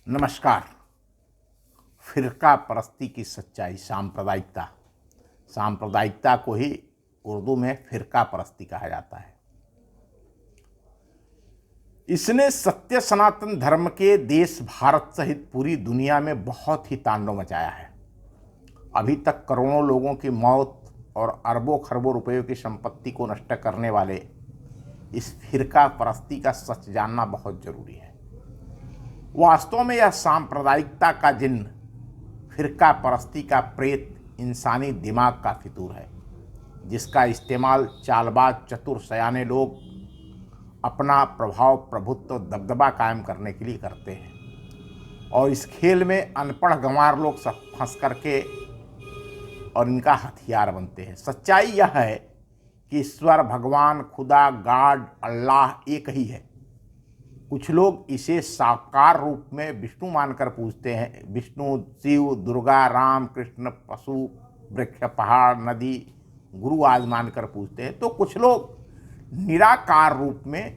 नमस्कार। फिरका परस्ती की सच्चाई, सांप्रदायिकता को ही उर्दू में फिरका परस्ती कहा जाता है। इसने सत्य सनातन धर्म के देश भारत सहित पूरी दुनिया में बहुत ही तांडव मचाया है। अभी तक करोड़ों लोगों की मौत और अरबों खरबों रुपयों की संपत्ति को नष्ट करने वाले इस फिरका परस्ती का सच जानना बहुत जरूरी है। वास्तव में यह सांप्रदायिकता का जिन्न, फिरका परस्ती का प्रेत इंसानी दिमाग का फितूर है, जिसका इस्तेमाल चालबाज चतुर सयाने लोग अपना प्रभाव, प्रभुत्व, दबदबा कायम करने के लिए करते हैं और इस खेल में अनपढ़ गंवार लोग सब फंस करके और इनका हथियार बनते हैं। सच्चाई यह है कि ईश्वर, भगवान, खुदा, गॉड, अल्लाह एक ही है। कुछ लोग इसे साकार रूप में विष्णु मानकर पूजते हैं। विष्णु, शिव, दुर्गा, राम, कृष्ण, पशु, वृक्ष, पहाड़, नदी, गुरु आदि मानकर पूजते हैं, तो कुछ लोग निराकार रूप में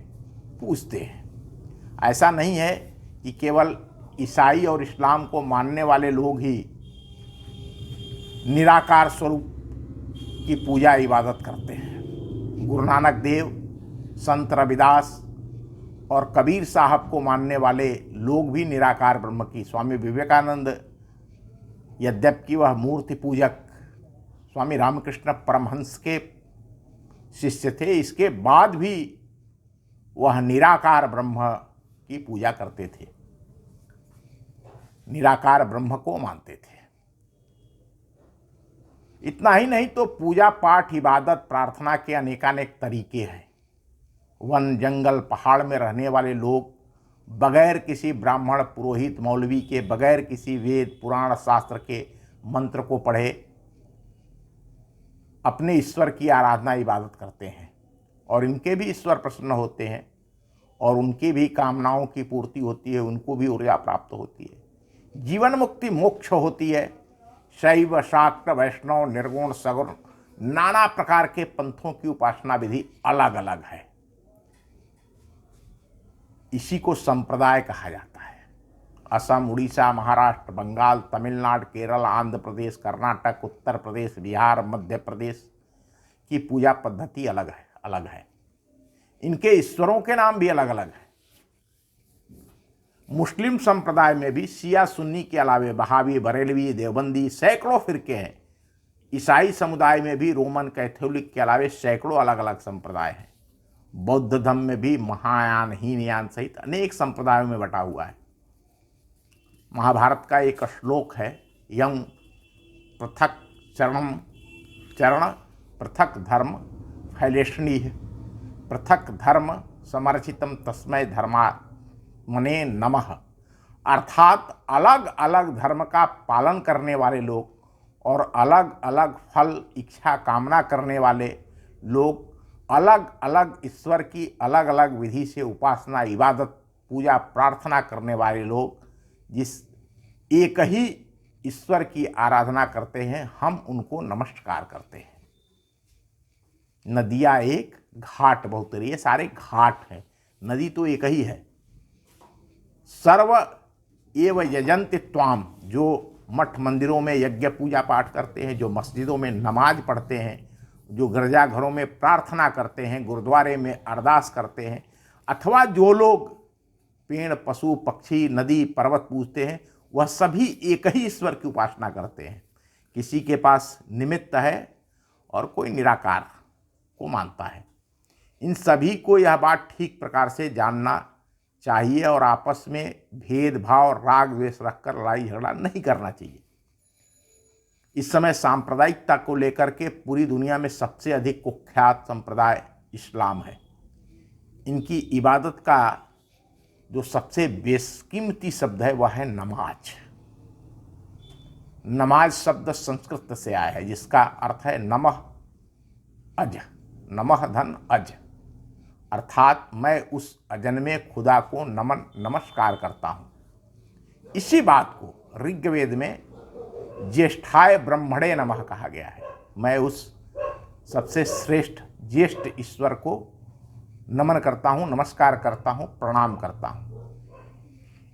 पूजते हैं। ऐसा नहीं है कि केवल ईसाई और इस्लाम को मानने वाले लोग ही निराकार स्वरूप की पूजा इबादत करते हैं। गुरु नानक देव, संत रविदास और कबीर साहब को मानने वाले लोग भी निराकार ब्रह्म की, स्वामी विवेकानंद यद्यपि वह मूर्ति पूजक स्वामी रामकृष्ण परमहंस के शिष्य थे, इसके बाद भी वह निराकार ब्रह्म की पूजा करते थे, निराकार ब्रह्म को मानते थे। इतना ही नहीं तो पूजा पाठ, इबादत, प्रार्थना के अनेकानेक तरीके हैं। वन, जंगल, पहाड़ में रहने वाले लोग बगैर किसी ब्राह्मण, पुरोहित, मौलवी के, बगैर किसी वेद, पुराण, शास्त्र के मंत्र को पढ़े अपने ईश्वर की आराधना, इबादत करते हैं और इनके भी ईश्वर प्रसन्न होते हैं और उनकी भी कामनाओं की पूर्ति होती है, उनको भी ऊर्जा प्राप्त होती है, जीवन मुक्ति, मोक्ष होती है। शैव, शाक्त, वैष्णव, निर्गुण, सगुण, नाना प्रकार के पंथों की उपासना विधि अलग अलग है। इसी को संप्रदाय कहा जाता है। असम, उड़ीसा, महाराष्ट्र, बंगाल, तमिलनाडु, केरल, आंध्र प्रदेश, कर्नाटक, उत्तर प्रदेश, बिहार, मध्य प्रदेश की पूजा पद्धति अलग है। इनके ईश्वरों के नाम भी अलग अलग हैं। मुस्लिम संप्रदाय में भी शिया सुन्नी के अलावे बहावी, बरेलवी, देवबंदी सैकड़ों फिरके हैं। ईसाई समुदाय में भी रोमन कैथोलिक के अलावे सैकड़ों अलग अलग संप्रदाय हैं। बौद्ध धर्म में भी महायान, हीनयान सहित अनेक संप्रदायों में बटा हुआ है। महाभारत का एक श्लोक है, यं पृथक चरण पृथक धर्म फैलेशनीह पृथक धर्म समर्चितम तस्मै धर्मात्मने नमः। अर्थात अलग अलग धर्म का पालन करने वाले लोग और अलग अलग फल इच्छा कामना करने वाले लोग, अलग अलग ईश्वर की अलग अलग विधि से उपासना, इबादत, पूजा, प्रार्थना करने वाले लोग जिस एक ही ईश्वर की आराधना करते हैं, हम उनको नमस्कार करते हैं। नदियाँ एक, घाट बहुतरी, ये सारे घाट हैं, नदी तो एक ही है। सर्व एव यजन्ति त्वाम, जो मठ मंदिरों में यज्ञ पूजा पाठ करते हैं, जो मस्जिदों में नमाज पढ़ते हैं, जो गिरजाघरों में प्रार्थना करते हैं, गुरुद्वारे में अरदास करते हैं, अथवा जो लोग पेड़, पशु, पक्षी, नदी, पर्वत पूजते हैं, वह सभी एक ही ईश्वर की उपासना करते हैं। किसी के पास निमित्त है और कोई निराकार को मानता है। इन सभी को यह बात ठीक प्रकार से जानना चाहिए और आपस में भेदभाव, राग द्वेष रखकर लड़ाई झगड़ा नहीं करना चाहिए। इस समय सांप्रदायिकता को लेकर के पूरी दुनिया में सबसे अधिक कुख्यात संप्रदाय इस्लाम है। इनकी इबादत का जो सबसे बेशकीमती शब्द है वह है नमाज। नमाज शब्द संस्कृत से आया है, जिसका अर्थ है नमः अज, नमः धन अज, अर्थात मैं उस अजन्मे खुदा को नमस्कार करता हूँ। इसी बात को ऋग्वेद में ज्येष्ठाय ब्रह्मणे नमः कहा गया है। मैं उस सबसे श्रेष्ठ ज्येष्ठ ईश्वर को नमन करता हूँ, नमस्कार करता हूँ, प्रणाम करता हूँ।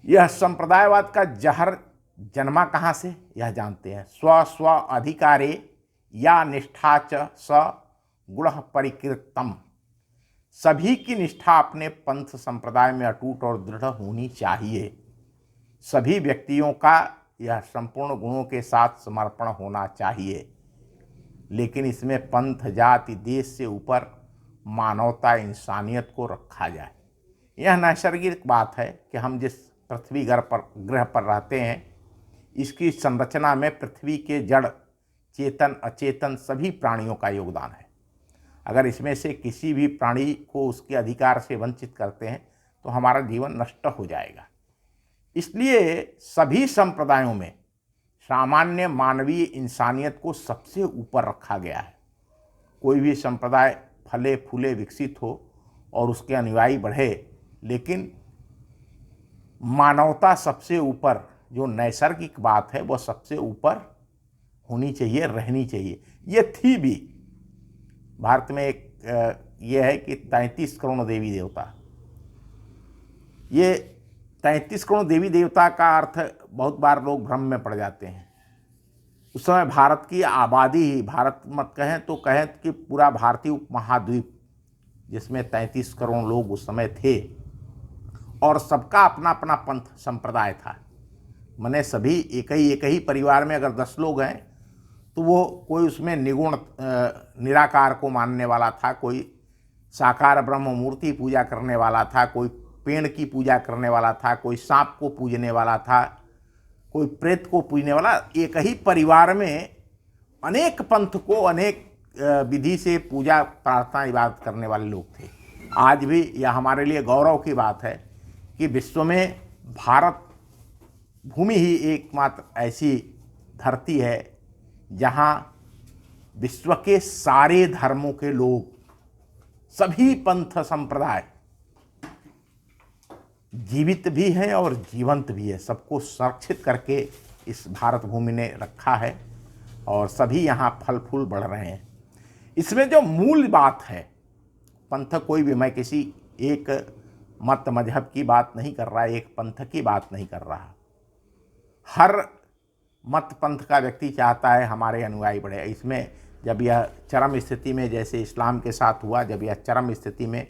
यह संप्रदायवाद का जहर जन्मा कहाँ से, यह जानते हैं। स्व स्व अधिकारे या निष्ठा च स गुण परिकृतम। सभी की निष्ठा अपने पंथ संप्रदाय में अटूट और दृढ़ होनी चाहिए। सभी व्यक्तियों का यह संपूर्ण गुणों के साथ समर्पण होना चाहिए, लेकिन इसमें पंथ, जाति, देश से ऊपर मानवता, इंसानियत को रखा जाए। यह नैसर्गिक बात है कि हम जिस पृथ्वी ग्रह पर रहते हैं, इसकी संरचना में पृथ्वी के जड़, चेतन, अचेतन सभी प्राणियों का योगदान है। अगर इसमें से किसी भी प्राणी को उसके अधिकार से वंचित करते हैं तो हमारा जीवन नष्ट हो जाएगा। इसलिए सभी संप्रदायों में सामान्य मानवीय इंसानियत को सबसे ऊपर रखा गया है। कोई भी संप्रदाय फले फूले विकसित हो और उसके अनुयायी बढ़े, लेकिन मानवता सबसे ऊपर, जो नैसर्गिक बात है वह सबसे ऊपर होनी चाहिए, रहनी चाहिए। ये थी भी। भारत में एक ये है कि 33 करोड़ देवी देवता। ये 33 करोड़ देवी देवता का अर्थ बहुत बार लोग भ्रम में पड़ जाते हैं। उस समय भारत की आबादी ही, भारत मत कहें तो कहें कि पूरा भारतीय उपमहाद्वीप, जिसमें 33 करोड़ लोग उस समय थे, और सबका अपना अपना पंथ संप्रदाय था। मने सभी एक ही परिवार में अगर 10 लोग हैं तो वो कोई उसमें निगुण निराकार को मानने वाला था, कोई साकार ब्रह्म मूर्ति पूजा करने वाला था, कोई पेड़ की पूजा करने वाला था, कोई सांप को पूजने वाला था, कोई प्रेत को पूजने वाला। एक ही परिवार में अनेक पंथ को, अनेक विधि से पूजा प्रार्थना इबादत करने वाले लोग थे। आज भी यह हमारे लिए गौरव की बात है कि विश्व में भारत भूमि ही एकमात्र ऐसी धरती है जहाँ विश्व के सारे धर्मों के लोग, सभी पंथ संप्रदाय जीवित भी हैं और जीवंत भी है। सबको संरक्षित करके इस भारत भूमि ने रखा है और सभी यहाँ फल फूल बढ़ रहे हैं। इसमें जो मूल बात है, पंथ कोई भी, मैं किसी एक मत मजहब की बात नहीं कर रहा, एक पंथ की बात नहीं कर रहा। हर मत पंथ का व्यक्ति चाहता है हमारे अनुयायी बढ़े। इसमें जब यह चरम स्थिति में, जैसे इस्लाम के साथ हुआ, जब यह चरम स्थिति में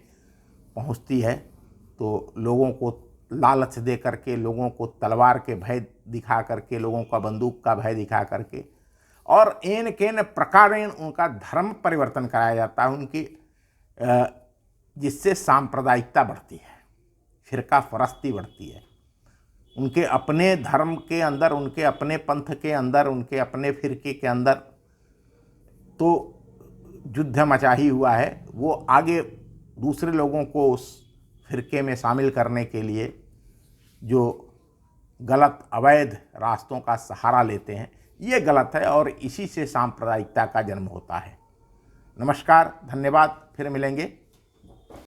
पहुंचती है तो लोगों को लालच दे करके, लोगों को तलवार के भय दिखा करके, लोगों का बंदूक का भय दिखा करके, और एन केन प्रकारेण उनका धर्म परिवर्तन कराया जाता है, उनकी जिससे सांप्रदायिकता बढ़ती है, फिरका फरस्ती बढ़ती है। उनके अपने धर्म के अंदर, उनके अपने पंथ के अंदर, उनके अपने फिरके के अंदर तो युद्ध मचा ही हुआ है। वो आगे दूसरे लोगों को उस फिरके में शामिल करने के लिए जो गलत अवैध रास्तों का सहारा लेते हैं, ये गलत है और इसी से सांप्रदायिकता का जन्म होता है। नमस्कार, धन्यवाद, फिर मिलेंगे।